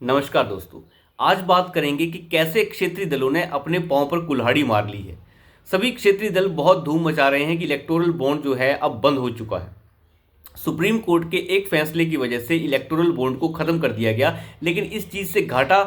नमस्कार दोस्तों। आज बात करेंगे कि कैसे क्षेत्रीय दलों ने अपने पांव पर कुल्हाड़ी मार ली है। सभी क्षेत्रीय दल बहुत धूम मचा रहे हैं कि इलेक्टोरल बॉन्ड जो है अब बंद हो चुका है। सुप्रीम कोर्ट के एक फैसले की वजह से इलेक्टोरल बॉन्ड को खत्म कर दिया गया, लेकिन इस चीज से घाटा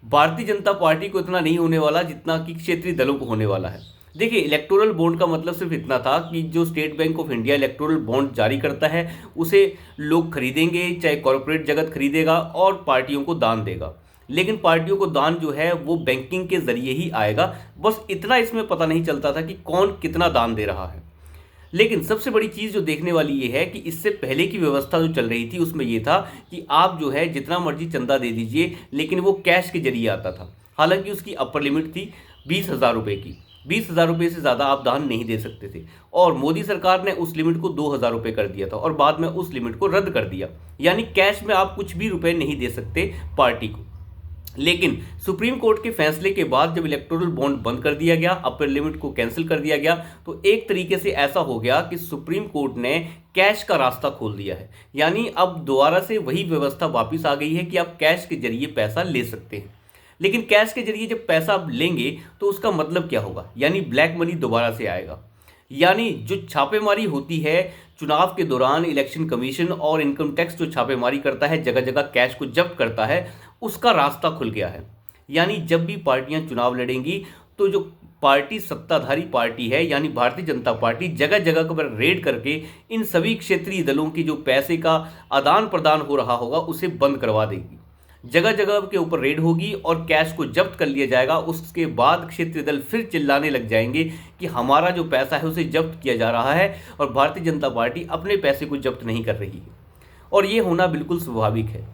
भारतीय जनता पार्टी को इतना नहीं होने वाला जितना कि क्षेत्रीय दलों को होने वाला है। देखिए, इलेक्टोरल बॉन्ड का मतलब सिर्फ इतना था कि जो state bank of India electoral bond जारी करता है उसे लोग खरीदेंगे, चाहे कॉरपोरेट जगत खरीदेगा और पार्टियों को दान देगा। लेकिन पार्टियों को दान जो है वो बैंकिंग के जरिए ही आएगा। बस इतना इसमें पता नहीं चलता था कि कौन कितना दान दे रहा है। लेकिन सबसे बड़ी चीज़ जो देखने वाली ये है कि इससे पहले की व्यवस्था जो चल रही थी उसमें ये था कि आप जो है जितना मर्जी चंदा दे दीजिए, लेकिन वो कैश के जरिए आता था। हालांकि उसकी अपर लिमिट थी 20,000 रुपये की। 20,000 रुपये से ज़्यादा आप दान नहीं दे सकते थे, और मोदी सरकार ने उस लिमिट को 2,000 रुपये कर दिया था और बाद में उस लिमिट को रद्द कर दिया। यानी कैश में आप कुछ भी रुपए नहीं दे सकते पार्टी को। लेकिन सुप्रीम कोर्ट के फैसले के बाद जब इलेक्टोरल बॉन्ड बंद कर दिया गया, अपर लिमिट को कैंसिल कर दिया गया, तो एक तरीके से ऐसा हो गया कि सुप्रीम कोर्ट ने कैश का रास्ता खोल दिया है। यानी अब दोबारा से वही व्यवस्था वापस आ गई है कि आप कैश के जरिए पैसा ले सकते हैं। लेकिन कैश के जरिए जब पैसा आप लेंगे तो उसका मतलब क्या होगा? यानी ब्लैक मनी दोबारा से आएगा। यानी जो छापेमारी होती है चुनाव के दौरान, इलेक्शन कमीशन और इनकम टैक्स जो छापेमारी करता है, जगह जगह कैश को जब्त करता है, उसका रास्ता खुल गया है। यानी जब भी पार्टियां चुनाव लड़ेंगी तो जो पार्टी सत्ताधारी पार्टी है यानी भारतीय जनता पार्टी, जगह जगह पर रेड करके इन सभी क्षेत्रीय दलों की जो पैसे का आदान प्रदान हो रहा होगा उसे बंद करवा देगी। जगह जगह के ऊपर रेड होगी और कैश को जब्त कर लिया जाएगा। उसके बाद क्षेत्रीय दल फिर चिल्लाने लग जाएंगे कि हमारा जो पैसा है उसे जब्त किया जा रहा है और भारतीय जनता पार्टी अपने पैसे को जब्त नहीं कर रही है। और ये होना बिल्कुल स्वाभाविक है,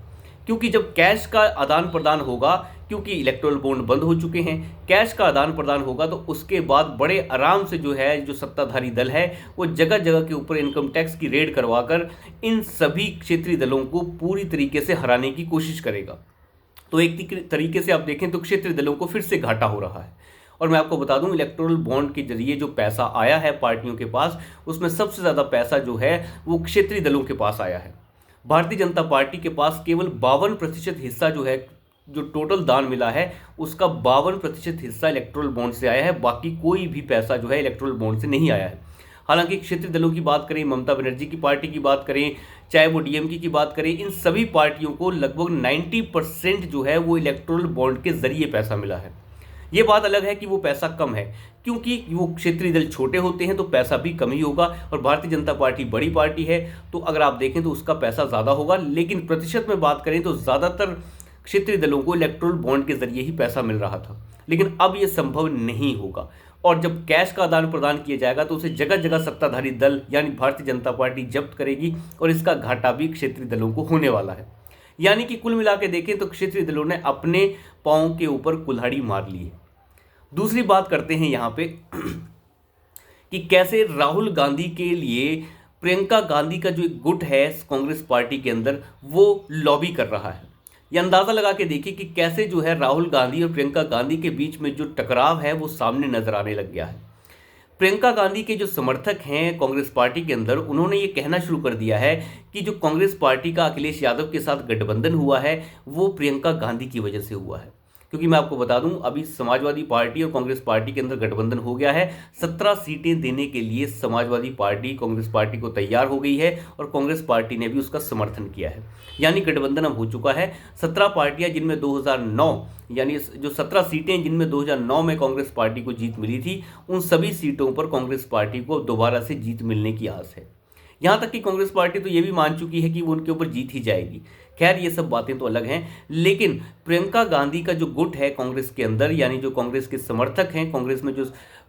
क्योंकि जब कैश का आदान प्रदान होगा, क्योंकि इलेक्टोरल बॉन्ड बंद हो चुके हैं, कैश का आदान प्रदान होगा, तो उसके बाद बड़े आराम से जो है जो सत्ताधारी दल है वो जगह जगह के ऊपर इनकम टैक्स की रेड करवाकर इन सभी क्षेत्रीय दलों को पूरी तरीके से हराने की कोशिश करेगा। तो एक तरीके से आप देखें तो क्षेत्रीय दलों को फिर से घाटा हो रहा है। और मैं आपको बता दूं, इलेक्टोरल बॉन्ड के जरिए जो पैसा आया है पार्टियों के पास, उसमें सबसे ज़्यादा पैसा जो है वो क्षेत्रीय दलों के पास आया है। भारतीय जनता पार्टी के पास केवल 52% हिस्सा जो है, जो टोटल दान मिला है उसका 52% हिस्सा इलेक्टोरल बॉन्ड से आया है। बाकी कोई भी पैसा जो है इलेक्टोरल बॉन्ड से नहीं आया है। हालांकि क्षेत्रीय दलों की बात करें, ममता बनर्जी की पार्टी की बात करें, चाहे वो डीएमके की बात करें, इन सभी पार्टियों को लगभग 90% जो है वो इलेक्टोरल बॉन्ड के जरिए पैसा मिला है। ये बात अलग है कि वो पैसा कम है, क्योंकि वो क्षेत्रीय दल छोटे होते हैं तो पैसा भी कम ही होगा, और भारतीय जनता पार्टी बड़ी पार्टी है तो अगर आप देखें तो उसका पैसा ज़्यादा होगा। लेकिन प्रतिशत में बात करें तो ज़्यादातर क्षेत्रीय दलों को इलेक्टोरल बॉन्ड के जरिए ही पैसा मिल रहा था। लेकिन अब ये संभव नहीं होगा, और जब कैश का आदान प्रदान किया जाएगा तो उसे जगह जगह सत्ताधारी दल यानी भारतीय जनता पार्टी जब्त करेगी, और इसका घाटा भी क्षेत्रीय दलों को होने वाला है। यानी कि कुल मिला के देखें तो क्षेत्रीय दलों ने अपने पांव के ऊपर कुल्हाड़ी मार ली है। दूसरी बात करते हैं यहाँ पे कि कैसे राहुल गांधी के लिए प्रियंका गांधी का जो एक गुट है कांग्रेस पार्टी के अंदर वो लॉबी कर रहा है। ये अंदाज़ा लगा के देखिए कि कैसे जो है राहुल गांधी और प्रियंका गांधी के बीच में जो टकराव है वो सामने नजर आने लग गया है। प्रियंका गांधी के जो समर्थक हैं कांग्रेस पार्टी के अंदर, उन्होंने ये कहना शुरू कर दिया है कि जो कांग्रेस पार्टी का अखिलेश यादव के साथ गठबंधन हुआ है वो प्रियंका गांधी की वजह से हुआ है। क्योंकि मैं आपको बता दूं, अभी समाजवादी पार्टी और कांग्रेस पार्टी के अंदर गठबंधन हो गया है। 17 सीटें देने के लिए समाजवादी पार्टी कांग्रेस पार्टी को तैयार हो गई है, और कांग्रेस पार्टी ने भी उसका समर्थन किया है। यानी गठबंधन अब हो चुका है। 17 पार्टियां जिनमें 2009 यानी जो 17 सीटें जिनमें 2009 में कांग्रेस पार्टी को जीत मिली थी, उन सभी सीटों पर कांग्रेस पार्टी को दोबारा से जीत मिलने की आस है। यहाँ तक कि कांग्रेस पार्टी तो ये भी मान चुकी है कि वो उनके ऊपर जीत ही जाएगी। खैर, ये सब बातें तो अलग हैं, लेकिन प्रियंका गांधी का जो गुट है कांग्रेस के अंदर, यानी जो कांग्रेस के समर्थक हैं, कांग्रेस में जो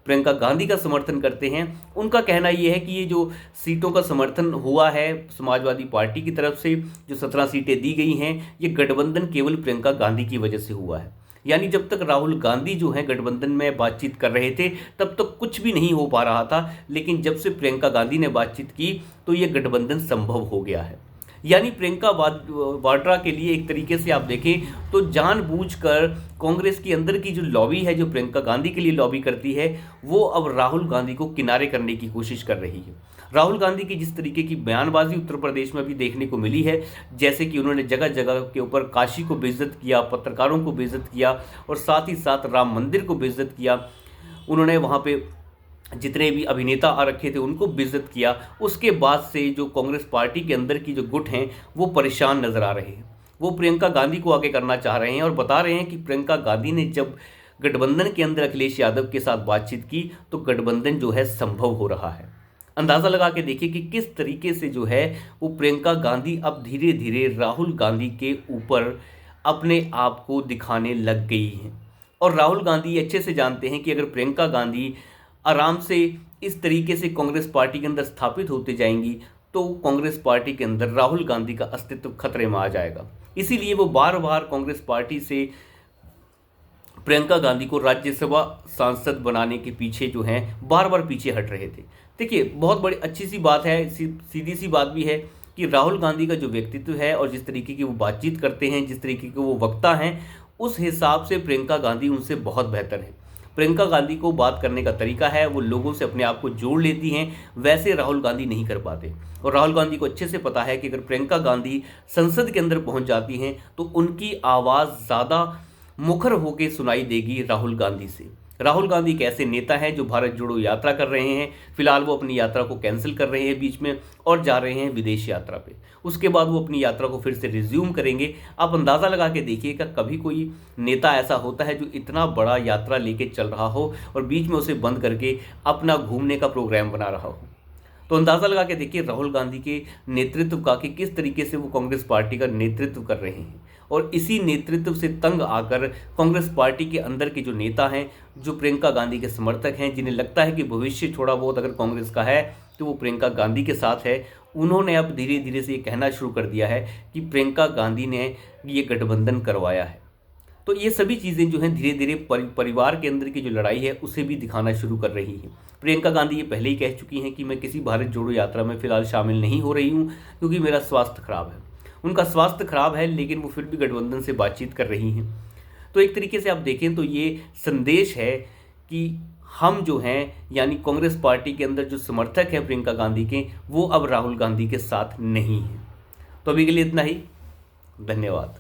प्रियंका गांधी का समर्थन करते हैं, उनका कहना ये है कि ये जो सीटों का समर्थन हुआ है समाजवादी पार्टी की तरफ से, जो 17 सीटें दी गई हैं, ये गठबंधन केवल प्रियंका गांधी की वजह से हुआ है। यानी जब तक राहुल गांधी जो है गठबंधन में बातचीत कर रहे थे तब तक कुछ भी नहीं हो पा रहा था, लेकिन जब से प्रियंका गांधी ने बातचीत की तो ये गठबंधन संभव हो गया है। यानी प्रियंका वाड्रा के लिए एक तरीके से आप देखें तो जानबूझकर कांग्रेस के अंदर की जो लॉबी है, जो प्रियंका गांधी के लिए लॉबी करती है, वो अब राहुल गांधी को किनारे करने की कोशिश कर रही है। राहुल गांधी की जिस तरीके की बयानबाजी उत्तर प्रदेश में अभी देखने को मिली है, जैसे कि उन्होंने जगह जगह के ऊपर काशी को बेइज्जत किया, पत्रकारों को बेइज्जत किया और साथ ही साथ राम मंदिर को बेइज्जत किया, उन्होंने वहाँ पे जितने भी अभिनेता आ रखे थे उनको बेइज्जत किया। उसके बाद से जो कांग्रेस पार्टी के अंदर की जो गुट हैं वो परेशान नजर आ रहे हैं। वो प्रियंका गांधी को आगे करना चाह रहे हैं और बता रहे हैं कि प्रियंका गांधी ने जब गठबंधन के अंदर अखिलेश यादव के साथ बातचीत की तो गठबंधन जो है संभव हो रहा है। अंदाज़ा लगा के देखिए कि किस तरीके से जो है वो प्रियंका गांधी अब धीरे धीरे राहुल गांधी के ऊपर अपने आप को दिखाने लग गई हैं। और राहुल गांधी अच्छे से जानते हैं कि अगर प्रियंका गांधी आराम से इस तरीके से कांग्रेस पार्टी के अंदर स्थापित होते जाएंगी तो कांग्रेस पार्टी के अंदर राहुल गांधी का अस्तित्व खतरे में आ जाएगा। इसीलिए वो बार बार कांग्रेस पार्टी से प्रियंका गांधी को राज्यसभा सांसद बनाने के पीछे जो हैं बार बार पीछे हट रहे थे। देखिए, बहुत बड़ी अच्छी सी बात है, सीधी सी बात भी है कि राहुल गांधी का जो व्यक्तित्व है और जिस तरीके की वो बातचीत करते हैं, जिस तरीके के वो वक्ता हैं, उस हिसाब से प्रियंका गांधी उनसे बहुत बेहतर है। प्रियंका गांधी को बात करने का तरीका है, वो लोगों से अपने आप को जोड़ लेती हैं, वैसे राहुल गांधी नहीं कर पाते। और राहुल गांधी को अच्छे से पता है कि अगर प्रियंका गांधी संसद के अंदर पहुंच जाती हैं तो उनकी आवाज़ ज़्यादा मुखर होकर सुनाई देगी राहुल गांधी से। राहुल गांधी एक ऐसे नेता हैं जो भारत जोड़ो यात्रा कर रहे हैं। फिलहाल वो अपनी यात्रा को कैंसिल कर रहे हैं बीच में और जा रहे हैं विदेश यात्रा पे। उसके बाद वो अपनी यात्रा को फिर से रिज्यूम करेंगे। आप अंदाज़ा लगा के देखिएगा, कभी कोई नेता ऐसा होता है जो इतना बड़ा यात्रा लेके चल रहा हो और बीच में उसे बंद करके अपना घूमने का प्रोग्राम बना रहा हो। तो अंदाज़ा लगा के देखिए राहुल गांधी के नेतृत्व का कि किस तरीके से वो कांग्रेस पार्टी का नेतृत्व कर रहे हैं। और इसी नेतृत्व से तंग आकर कांग्रेस पार्टी के अंदर के जो नेता हैं, जो प्रियंका गांधी के समर्थक हैं, जिन्हें लगता है कि भविष्य थोड़ा बहुत अगर कांग्रेस का है तो वो प्रियंका गांधी के साथ है, उन्होंने अब धीरे धीरे से ये कहना शुरू कर दिया है कि प्रियंका गांधी ने ये गठबंधन करवाया है। तो ये सभी चीज़ें जो हैं धीरे धीरे परिवार के अंदर की जो लड़ाई है उसे भी दिखाना शुरू कर रही है। प्रियंका गांधी ये पहले ही कह चुकी हैं कि मैं किसी भारत जोड़ो यात्रा में फ़िलहाल शामिल नहीं हो रही हूँ क्योंकि मेरा स्वास्थ्य खराब है। उनका स्वास्थ्य खराब है लेकिन वो फिर भी गठबंधन से बातचीत कर रही हैं। तो एक तरीके से आप देखें तो ये संदेश है कि हम जो हैं यानी कांग्रेस पार्टी के अंदर जो समर्थक हैं प्रियंका गांधी के, वो अब राहुल गांधी के साथ नहीं हैं। तो अभी के लिए इतना ही। धन्यवाद।